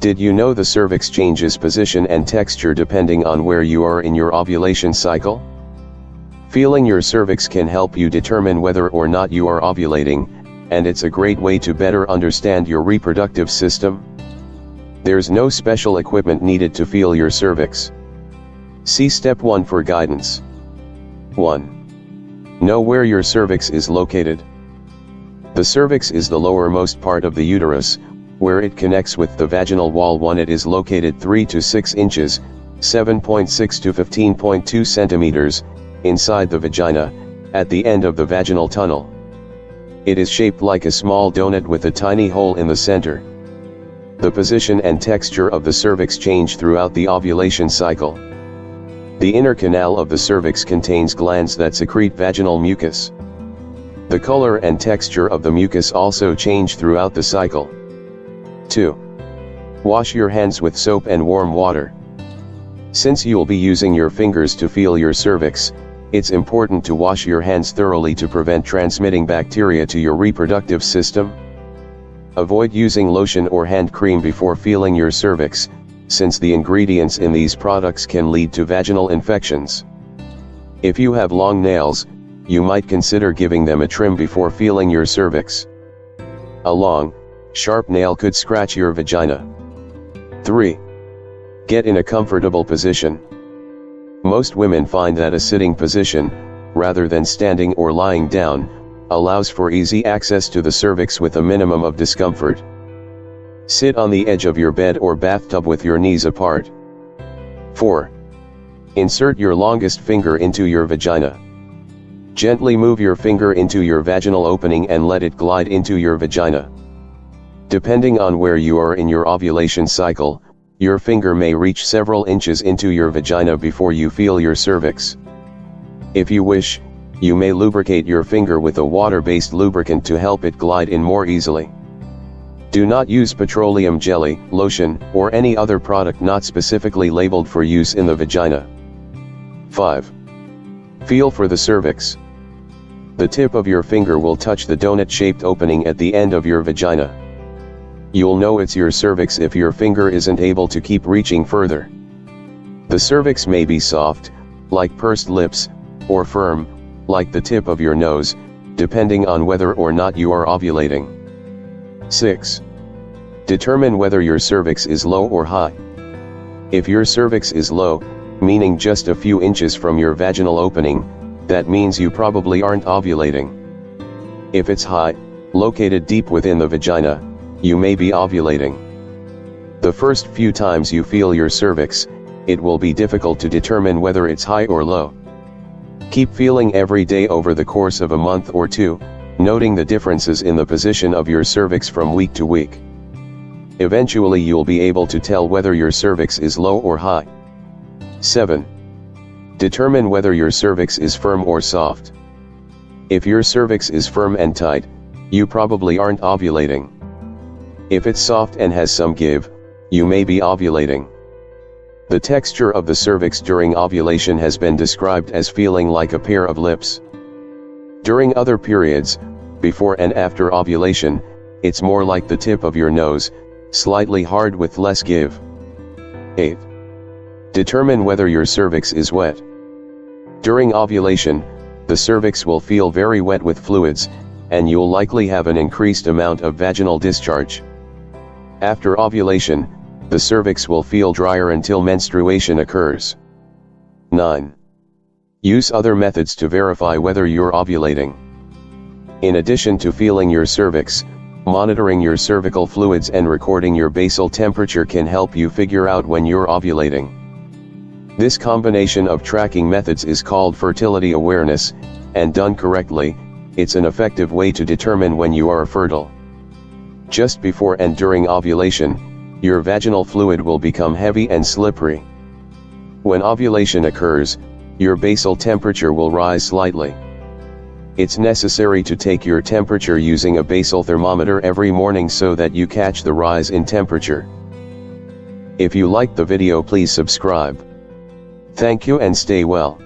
Did you know the cervix changes position and texture depending on where you are in your ovulation cycle? Feeling your cervix can help you determine whether or not you are ovulating, and it's a great way to better understand your reproductive system. There's no special equipment needed to feel your cervix. See Step 1 for guidance. 1. Know where your cervix is located. The cervix is the lowermost part of the uterus, where it connects with the vaginal wall. It is located 3 to 6 inches, 7.6 to 15.2 centimeters, inside the vagina, at the end of the vaginal tunnel. It is shaped like a small donut with a tiny hole in the center. The position and texture of the cervix change throughout the ovulation cycle. The inner canal of the cervix contains glands that secrete vaginal mucus. The color and texture of the mucus also change throughout the cycle. 2. Wash your hands with soap and warm water. Since you'll be using your fingers to feel your cervix, it's important to wash your hands thoroughly to prevent transmitting bacteria to your reproductive system. Avoid using lotion or hand cream before feeling your cervix, since the ingredients in these products can lead to vaginal infections. If you have long nails, you might consider giving them a trim before feeling your cervix. A long, sharp nail could scratch your vagina. 3. Get in a comfortable position. Most women find that a sitting position, rather than standing or lying down, allows for easy access to the cervix with a minimum of discomfort. Sit on the edge of your bed or bathtub with your knees apart. 4. Insert your longest finger into your vagina. Gently move your finger into your vaginal opening and let it glide into your vagina. Depending on where you are in your ovulation cycle, your finger may reach several inches into your vagina before you feel your cervix. If you wish, you may lubricate your finger with a water-based lubricant to help it glide in more easily. Do not use petroleum jelly, lotion, or any other product not specifically labeled for use in the vagina. 5. Feel for the cervix. The tip of your finger will touch the donut-shaped opening at the end of your vagina. You'll know it's your cervix if your finger isn't able to keep reaching further. The cervix may be soft, like pursed lips, or firm, like the tip of your nose, depending on whether or not you are ovulating. 6. Determine whether your cervix is low or high. If your cervix is low, meaning just a few inches from your vaginal opening, that means you probably aren't ovulating. If it's high, located deep within the vagina, you may be ovulating. The first few times you feel your cervix, it will be difficult to determine whether it's high or low. Keep feeling every day over the course of a month or two, noting the differences in the position of your cervix from week to week. Eventually you'll be able to tell whether your cervix is low or high. 7. Determine whether your cervix is firm or soft. If your cervix is firm and tight, you probably aren't ovulating. If it's soft and has some give, you may be ovulating. The texture of the cervix during ovulation has been described as feeling like a pair of lips. During other periods, before and after ovulation, it's more like the tip of your nose, slightly hard with less give. 8. Determine whether your cervix is wet. During ovulation, the cervix will feel very wet with fluids, and you'll likely have an increased amount of vaginal discharge. After ovulation, the cervix will feel drier until menstruation occurs. 9. Use other methods to verify whether you're ovulating. In addition to feeling your cervix, monitoring your cervical fluids and recording your basal temperature can help you figure out when you're ovulating. This combination of tracking methods is called fertility awareness, and done correctly, it's an effective way to determine when you are fertile. Just before and during ovulation, your vaginal fluid will become heavy and slippery. When ovulation occurs, your basal temperature will rise slightly. It's necessary to take your temperature using a basal thermometer every morning so that you catch the rise in temperature. If you liked the video, please subscribe. Thank you and stay well.